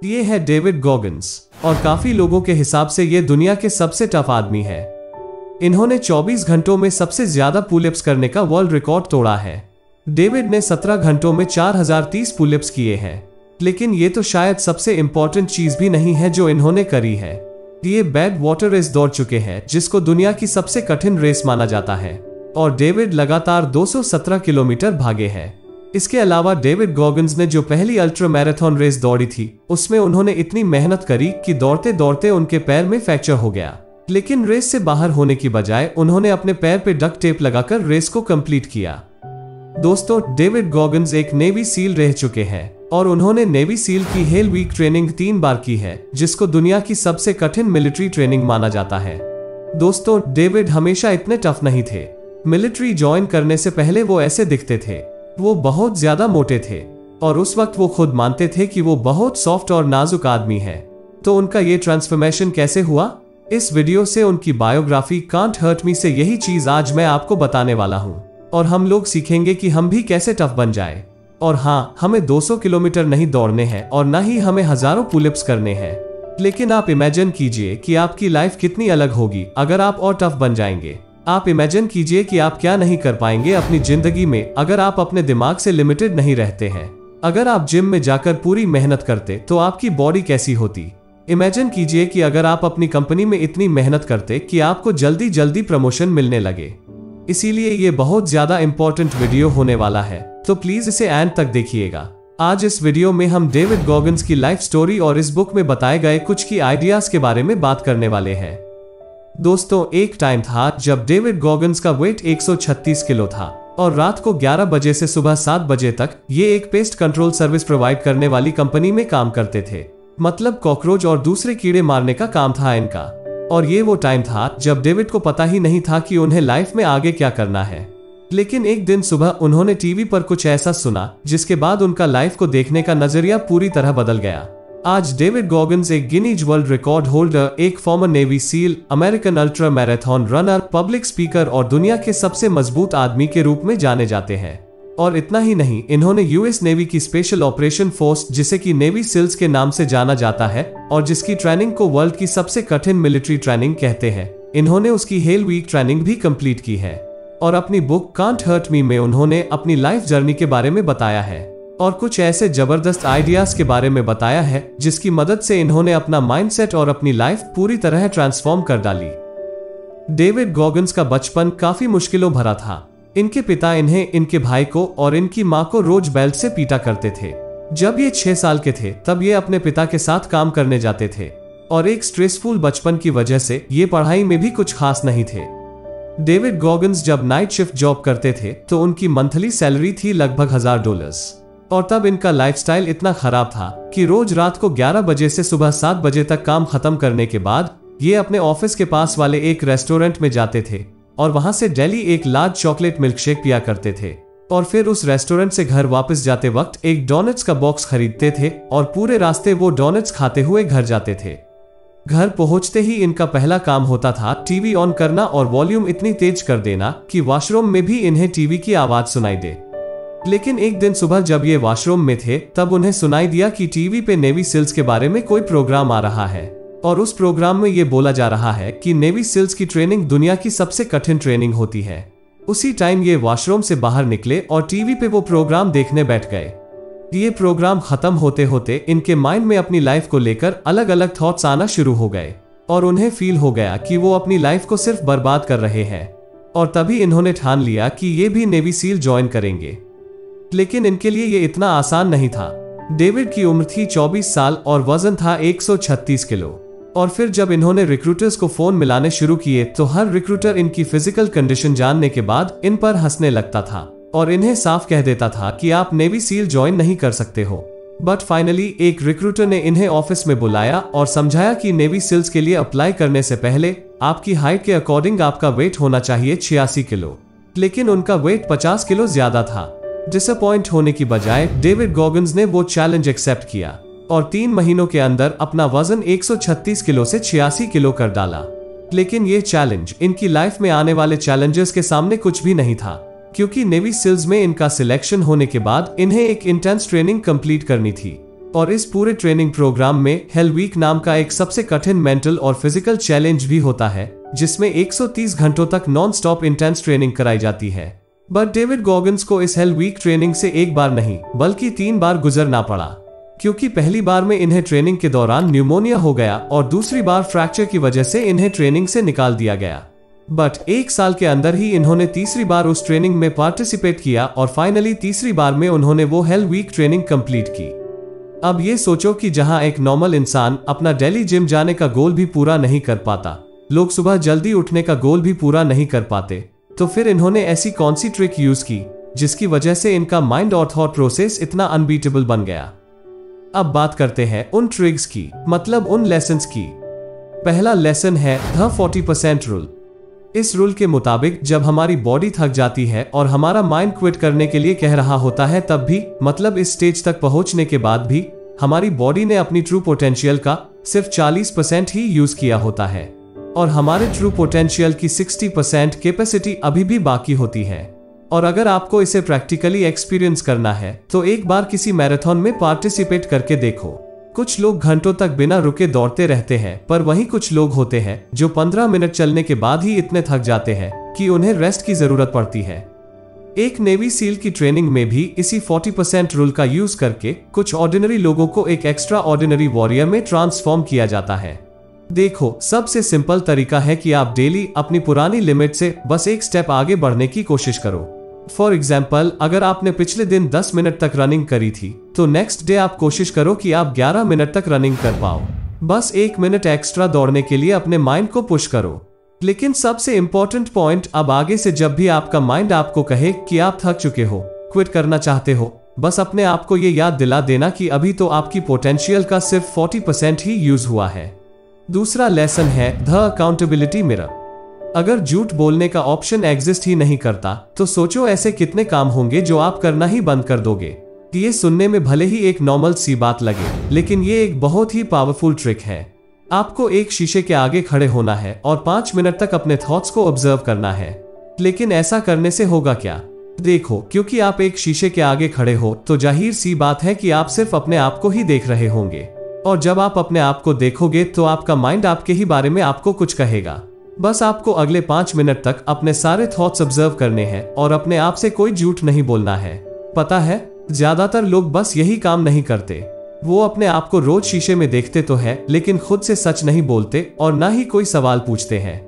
ये है David Goggins और काफी लोगों के हिसाब से ये दुनिया के सबसे टफ आदमी है। इन्होंने 24 घंटों में सबसे ज्यादा पुलअप्स करने का वर्ल्ड रिकॉर्ड तोड़ा है। डेविड ने 17 घंटों में 4030 पुलअप्स किए हैं। लेकिन ये तो शायद सबसे इंपॉर्टेंट चीज भी नहीं है जो इन्होंने करी है। ये बैड वाटर रेस दौड़ चुके हैं जिसको दुनिया की सबसे कठिन रेस माना जाता है और डेविड लगातार 217 किलोमीटर भागे हैं। इसके अलावा डेविड गॉगिन्स ने जो पहली अल्ट्रा मैराथन रेस दौड़ी थी उसमें उन्होंने इतनी मेहनत करी कि दौड़ते दौड़ते उनके पैर में फ्रैक्चर हो गया। लेकिन रेस से बाहर होने की बजाय उन्होंने अपने पैर पे डक्ट टेप लगाकर रेस को कंप्लीट किया। दोस्तों, डेविड गॉगिन्स एक नेवी सील रह चुके हैं और उन्होंने नेवी सील की हेल वीक ट्रेनिंग 3 बार की है जिसको दुनिया की सबसे कठिन मिलिट्री ट्रेनिंग माना जाता है। दोस्तों, डेविड हमेशा इतने टफ नहीं थे। मिलिट्री ज्वाइन करने से पहले वो ऐसे दिखते थे। वो बहुत ज्यादा मोटे थे और उस वक्त वो खुद मानते थे कि वो बहुत सॉफ्ट और नाजुक आदमी है। तो उनका ये ट्रांसफॉर्मेशन कैसे हुआ? इस वीडियो से उनकी बायोग्राफी कांट हर्ट मी से यही चीज आज मैं आपको बताने वाला हूँ और हम लोग सीखेंगे कि हम भी कैसे टफ बन जाए। और हाँ, हमें 200 किलोमीटर नहीं दौड़ने हैं और ना ही हमें हजारों पुलअप्स करने हैं। लेकिन आप इमेजिन कीजिए कि आपकी लाइफ कितनी अलग होगी अगर आप और टफ बन जाएंगे। आप इमेजिन कीजिए कि आप क्या नहीं कर पाएंगे अपनी जिंदगी में अगर आप अपने दिमाग से लिमिटेड नहीं रहते हैं। अगर आप जिम में जाकर पूरी मेहनत करते तो आपकी बॉडी कैसी होती? इमेजिन कीजिए कि अगर आप अपनी कंपनी में इतनी मेहनत करते कि आपको जल्दी जल्दी प्रमोशन मिलने लगे। इसीलिए ये बहुत ज्यादा इंपॉर्टेंट वीडियो होने वाला है, तो प्लीज इसे एंड तक देखिएगा। आज इस वीडियो में हम डेविड गॉगिन्स की लाइफ स्टोरी और इस बुक में बताए गए कुछ की आइडियाज के बारे में बात करने वाले हैं। दोस्तों, एक टाइम था जब डेविड गॉगिन्स का वेट 136 किलो था और रात को 11 बजे से सुबह 7 बजे तक ये एक पेस्ट कंट्रोल सर्विस प्रोवाइड करने वाली कंपनी में काम करते थे। मतलब कॉकरोच और दूसरे कीड़े मारने का काम था इनका। और ये वो टाइम था जब डेविड को पता ही नहीं था कि उन्हें लाइफ में आगे क्या करना है। लेकिन एक दिन सुबह उन्होंने टीवी पर कुछ ऐसा सुना जिसके बाद उनका लाइफ को देखने का नजरिया पूरी तरह बदल गया। आज डेविड गॉगिन्स एक गिनीज वर्ल्ड रिकॉर्ड होल्डर, एक farmer navy seal, American ultra marathon runner, public speaker और दुनिया के सबसे मजबूत आदमी के रूप में जाने जाते हैं। और इतना ही नहीं, इन्होंने यूएस नेवी की स्पेशल ऑपरेशन फोर्स, जिसे कि नेवी सील्स के नाम से जाना जाता है और जिसकी ट्रेनिंग को वर्ल्ड की सबसे कठिन मिलिट्री ट्रेनिंग कहते हैं, इन्होंने उसकी हेल वीक ट्रेनिंग भी कंप्लीट की है। और अपनी बुक कांट हर्ट मी में उन्होंने अपनी लाइफ जर्नी के बारे में बताया है और कुछ ऐसे जबरदस्त आइडियाज के बारे में बताया है जिसकी मदद से इन्होंने अपना माइंडसेट और अपनी लाइफ पूरी तरह ट्रांसफॉर्म कर डाली। डेविड गॉगिन्स का बचपन काफी मुश्किलों भरा था। इनके पिता इन्हें, इनके भाई को और इनकी मां को रोज बेल्ट से पीटा करते थे। जब ये 6 साल के थे तब ये अपने पिता के साथ काम करने जाते थे और एक स्ट्रेसफुल बचपन की वजह से ये पढ़ाई में भी कुछ खास नहीं थे। डेविड गॉगिन्स जब नाइट शिफ्ट जॉब करते थे तो उनकी मंथली सैलरी थी लगभग $1000 और तब इनका लाइफस्टाइल इतना खराब था कि रोज रात को 11 बजे से सुबह 7 बजे तक काम खत्म करने के बाद ये अपने ऑफिस के पास वाले एक रेस्टोरेंट में जाते थे और वहां से डेली एक लार्ज चॉकलेट मिल्कशेक पिया करते थे और फिर उस रेस्टोरेंट से घर वापस जाते वक्त एक डोनट्स का बॉक्स खरीदते थे और पूरे रास्ते वो डोनट्स खाते हुए घर जाते थे। घर पहुंचते ही इनका पहला काम होता था टीवी ऑन करना और वॉल्यूम इतनी तेज कर देना कि वॉशरूम में भी इन्हें टीवी की आवाज सुनाई दे। लेकिन एक दिन सुबह जब ये वॉशरूम में थे तब उन्हें सुनाई दिया कि टीवी पे नेवी सील्स के बारे में कोई प्रोग्राम आ रहा है और उस प्रोग्राम में ये बोला जा रहा है कि नेवी सील्स की ट्रेनिंग दुनिया की सबसे कठिन ट्रेनिंग होती है। उसी टाइम ये वॉशरूम से बाहर निकले और टीवी पे वो प्रोग्राम देखने बैठ गए। ये प्रोग्राम खत्म होते होते इनके माइंड में अपनी लाइफ को लेकर अलग अलग थॉट्स आना शुरू हो गए और उन्हें फील हो गया कि वो अपनी लाइफ को सिर्फ बर्बाद कर रहे हैं। और तभी इन्होंने ठान लिया कि ये भी नेवी सील ज्वाइन करेंगे। लेकिन इनके लिए ये इतना आसान नहीं था। डेविड की उम्र थी 24 साल और वजन था 136 किलो। और फिर जब इन्होंने रिक्रूटर्स को फोन मिलाने शुरू किए तो हर रिक्रूटर इनकी फिजिकल कंडीशन जानने के बाद इन पर हंसने लगता था और इन्हें साफ कह देता था कि आप नेवी सील ज्वाइन नहीं कर सकते हो। बट फाइनली एक रिक्रूटर ने इन्हें ऑफिस में बुलाया और समझाया कि नेवी सील्स के लिए अप्लाई करने से पहले आपकी हाइट के अकॉर्डिंग आपका वेट होना चाहिए 86 किलो। लेकिन उनका वेट 50 किलो ज्यादा था। डिसअपॉइंट होने की बजाय डेविड गॉगिन्स ने वो चैलेंज एक्सेप्ट किया और 3 महीनों के अंदर अपना वजन 136 किलो से 86 किलो कर डाला। लेकिन ये चैलेंज इनकी लाइफ में आने वाले चैलेंजेस के सामने कुछ भी नहीं था, क्योंकि नेवी सील्स में इनका सिलेक्शन होने के बाद इन्हें एक इंटेंस ट्रेनिंग कंप्लीट करनी थी। और इस पूरे ट्रेनिंग प्रोग्राम में हेल वीक नाम का एक सबसे कठिन मेंटल और फिजिकल चैलेंज भी होता है, जिसमें 130 घंटों तक नॉन स्टॉप इंटेंस ट्रेनिंग कराई जाती है। बट डेविड गॉगिंस को इस हेल वीक ट्रेनिंग से एक बार नहीं बल्कि 3 बार गुजरना पड़ा, क्योंकि पहली बार में इन्हें ट्रेनिंग के दौरान न्यूमोनिया हो गया और दूसरी बार फ्रैक्चर की वजह से इन्हें ट्रेनिंग से निकाल दिया गया। बट 1 साल के अंदर ही इन्होंने तीसरी बार उस ट्रेनिंग में पार्टिसिपेट किया और फाइनली तीसरी बार में उन्होंने वो हेल वीक ट्रेनिंग कंप्लीट की। अब ये सोचो कि जहां एक नॉर्मल इंसान अपना डेली जिम जाने का गोल भी पूरा नहीं कर पाता, लोग सुबह जल्दी उठने का गोल भी पूरा नहीं कर पाते, तो फिर इन्होंने ऐसी कौन सी ट्रिक यूज की जिसकी वजह से इनका माइंड और थॉट प्रोसेस इतना अनबीटेबल बन गया। अब बात करते हैं उन ट्रिक्स की, मतलब उन लेसन्स की। पहला लेसन है द 40% रूल। इस रूल के मुताबिक जब हमारी बॉडी थक जाती है और हमारा माइंड क्विट करने के लिए कह रहा होता है, तब भी, मतलब इस स्टेज तक पहुंचने के बाद भी, हमारी बॉडी ने अपनी ट्रू पोटेंशियल का सिर्फ 40% ही यूज किया होता है और हमारे ट्रू पोटेंशियल की 60% कैपेसिटी अभी भी बाकी होती है। और अगर आपको इसे प्रैक्टिकली एक्सपीरियंस करना है तो एक बार किसी मैराथन में पार्टिसिपेट करके देखो। कुछ लोग घंटों तक बिना रुके दौड़ते रहते हैं, पर वहीं कुछ लोग होते हैं जो 15 मिनट चलने के बाद ही इतने थक जाते हैं कि उन्हें रेस्ट की जरूरत पड़ती है। एक नेवी सील की ट्रेनिंग में भी इसी 40% रूल का यूज करके कुछ ऑर्डिनरी लोगों को एक एक्स्ट्रा ऑर्डिनरी वॉरियर में ट्रांसफॉर्म किया जाता है। देखो, सबसे सिंपल तरीका है कि आप डेली अपनी पुरानी लिमिट से बस एक स्टेप आगे बढ़ने की कोशिश करो। फॉर एग्जाम्पल, अगर आपने पिछले दिन 10 मिनट तक रनिंग करी थी, तो नेक्स्ट डे आप कोशिश करो कि आप 11 मिनट तक रनिंग कर पाओ। बस 1 मिनट एक्स्ट्रा दौड़ने के लिए अपने माइंड को पुश करो। लेकिन सबसे इंपॉर्टेंट पॉइंट, अब आगे से जब भी आपका माइंड आपको कहे कि आप थक चुके हो, क्विट करना चाहते हो, बस अपने आप को ये याद दिला देना कि अभी तो आपकी पोटेंशियल का सिर्फ 40% ही यूज हुआ है। दूसरा लेसन है द अकाउंटेबिलिटी मिरर। अगर झूठ बोलने का ऑप्शन एग्जिस्ट ही नहीं करता, तो सोचो ऐसे कितने काम होंगे जो आप करना ही बंद कर दोगे। ये सुनने में भले ही एक नॉर्मल सी बात लगे, लेकिन ये एक बहुत ही पावरफुल ट्रिक है। आपको एक शीशे के आगे खड़े होना है और 5 मिनट तक अपने थॉट्स को ऑब्जर्व करना है। लेकिन ऐसा करने से होगा क्या? देखो, क्योंकि आप एक शीशे के आगे खड़े हो तो जाहिर सी बात है कि आप सिर्फ अपने आप को ही देख रहे होंगे, और जब आप अपने आप को देखोगे तो आपका माइंड आपके ही बारे में आपको कुछ कहेगा। बस आपको अगले 5 मिनट तक अपने सारे थॉट्स ऑब्जर्व करने हैं और अपने आप से कोई झूठ नहीं बोलना है। पता है, ज्यादातर लोग बस यही काम नहीं करते। वो अपने आप को रोज शीशे में देखते तो है, लेकिन खुद से सच नहीं बोलते और ना ही कोई सवाल पूछते हैं।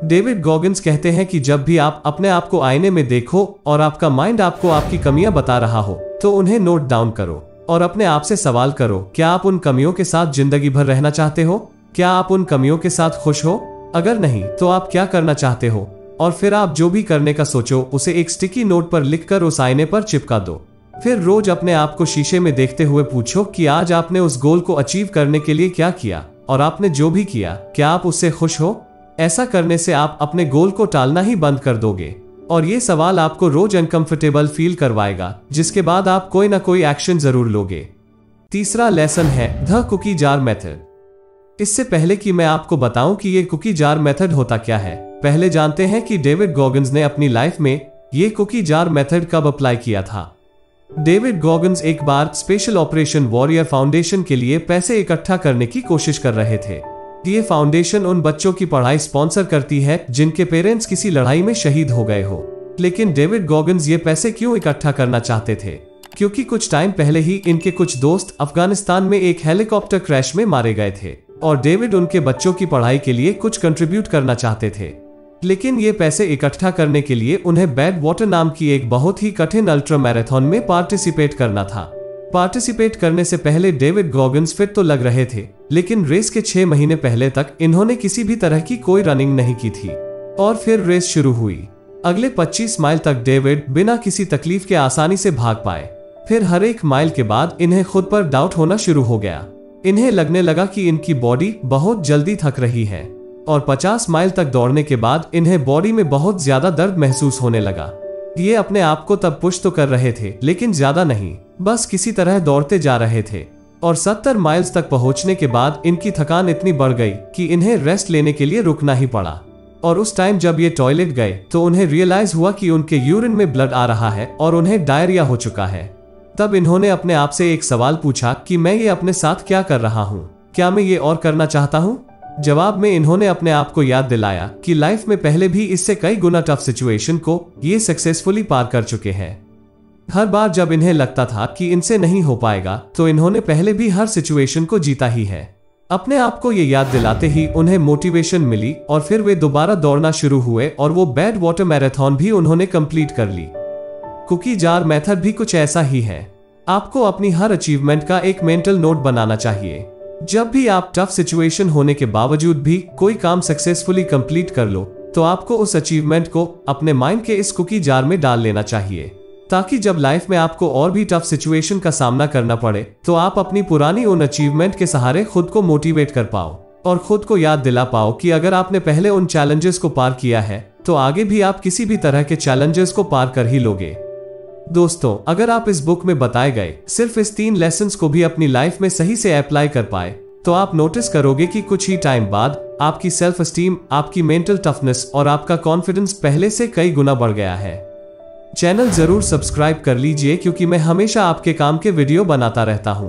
डेविड गॉगिंस कहते हैं कि जब भी आप अपने आप को आईने में देखो और आपका माइंड आपको आपकी कमियां बता रहा हो, तो उन्हें नोट डाउन करो और अपने आप से सवाल करो, क्या आप उन कमियों के साथ जिंदगी भर रहना चाहते हो? क्या आप उन कमियों के साथ खुश हो? अगर नहीं, तो आप क्या करना चाहते हो? और फिर आप जो भी करने का सोचो उसे एक स्टिकी नोट पर लिखकर उस आईने पर चिपका दो। फिर रोज अपने आप को शीशे में देखते हुए पूछो कि आज आपने उस गोल को अचीव करने के लिए क्या किया, और आपने जो भी किया, क्या आप उससे खुश हो? ऐसा करने से आप अपने गोल को टालना ही बंद कर दोगे, और ये सवाल आपको रोज अनकंफर्टेबल फील करवाएगा, जिसके बाद आप कोई ना कोई एक्शन जरूर लोगे। तीसरा लेसन है द कुकी जार मेथड। इससे पहले कि मैं आपको बताऊं कि ये कुकी जार मेथड होता क्या है, पहले जानते हैं कि डेविड गॉगिंस ने अपनी लाइफ में ये कुकी जार मेथड कब अप्लाई किया था। डेविड गॉगिंस एक बार स्पेशल ऑपरेशन वॉरियर फाउंडेशन के लिए पैसे इकट्ठा करने की कोशिश कर रहे थे। ये फाउंडेशन उन बच्चों की पढ़ाई स्पॉन्सर करती है जिनके पेरेंट्स किसी लड़ाई में शहीद हो गए हो। लेकिन डेविड गॉगिंस ये पैसे क्यों इकट्ठा करना चाहते थे? क्योंकि कुछ टाइम पहले ही इनके कुछ दोस्त अफगानिस्तान में एक हेलीकॉप्टर क्रैश में मारे गए थे और डेविड उनके बच्चों की पढ़ाई के लिए कुछ कंट्रीब्यूट करना चाहते थे। लेकिन ये पैसे इकट्ठा करने के लिए उन्हें बैड वाटर नाम की एक बहुत ही कठिन अल्ट्रा मैराथन में पार्टिसिपेट करना था। पार्टिसिपेट करने से पहले डेविड गॉगिंस फिट तो लग रहे थे, लेकिन रेस के 6 महीने पहले तक इन्होंने किसी भी तरह की कोई रनिंग नहीं की थी। और फिर रेस शुरू हुई। अगले 25 माइल तक डेविड बिना किसी तकलीफ के आसानी से भाग पाए। फिर हर एक माइल के बाद इन्हें खुद पर डाउट होना शुरू हो गया। इन्हें लगने लगा कि इनकी बॉडी बहुत जल्दी थक रही है, और 50 माइल तक दौड़ने के बाद इन्हें बॉडी में बहुत ज्यादा दर्द महसूस होने लगा। ये अपने आप को तब पुश तो कर रहे थे, लेकिन ज्यादा नहीं, बस किसी तरह दौड़ते जा रहे थे। और 70 माइल्स तक पहुंचने के बाद इनकी थकान इतनी बढ़ गई कि इन्हें रेस्ट लेने के लिए रुकना ही पड़ा। और उस टाइम जब ये टॉयलेट गए तो उन्हें रियलाइज हुआ कि उनके यूरिन में ब्लड आ रहा है और उन्हें डायरिया हो चुका है। तब इन्होंने अपने आप से एक सवाल पूछा कि मैं ये अपने साथ क्या कर रहा हूँ, क्या मैं ये और करना चाहता हूँ? जवाब में इन्होंने अपने आप को याद दिलाया कि लाइफ में पहले भी इससे कई गुना टफ सिचुएशन को ये सक्सेसफुली पार कर चुके हैं। हर बार जब इन्हें लगता था कि इनसे नहीं हो पाएगा, तो इन्होंने पहले भी हर सिचुएशन को जीता ही है। अपने आप को ये याद दिलाते ही उन्हें मोटिवेशन मिली और फिर वे दोबारा दौड़ना शुरू हुए और वो बैड वाटर मैराथन भी उन्होंने कंप्लीट कर ली। कुकी जार मेथड भी कुछ ऐसा ही है। आपको अपनी हर अचीवमेंट का एक मेंटल नोट बनाना चाहिए। जब भी आप टफ सिचुएशन होने के बावजूद भी कोई काम सक्सेसफुली कंप्लीट कर लो, तो आपको उस अचीवमेंट को अपने माइंड के इस कुकी जार में डाल लेना चाहिए, ताकि जब लाइफ में आपको और भी टफ सिचुएशन का सामना करना पड़े तो आप अपनी पुरानी उन अचीवमेंट के सहारे खुद को मोटिवेट कर पाओ और खुद को याद दिला पाओ कि अगर आपने पहले उन चैलेंजेस को पार किया है तो आगे भी आप किसी भी तरह के चैलेंजेस को पार कर ही लोगे। दोस्तों, अगर आप इस बुक में बताए गए सिर्फ इस 3 लेसन्स को भी अपनी लाइफ में सही से अप्लाई कर पाए, तो आप नोटिस करोगे कि कुछ ही टाइम बाद आपकी सेल्फ एस्टीम, आपकी मेंटल टफनेस और आपका कॉन्फिडेंस पहले से कई गुना बढ़ गया है। चैनल जरूर सब्सक्राइब कर लीजिए, क्योंकि मैं हमेशा आपके काम के वीडियो बनाता रहता हूं।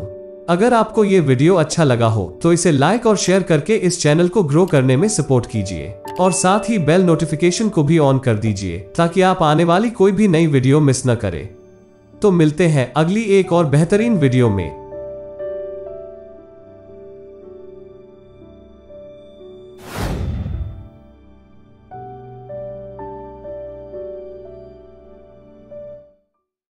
अगर आपको ये वीडियो अच्छा लगा हो तो इसे लाइक और शेयर करके इस चैनल को ग्रो करने में सपोर्ट कीजिए और साथ ही बेल नोटिफिकेशन को भी ऑन कर दीजिए, ताकि आप आने वाली कोई भी नई वीडियो मिस न करें। तो मिलते हैं अगली एक और बेहतरीन वीडियो में।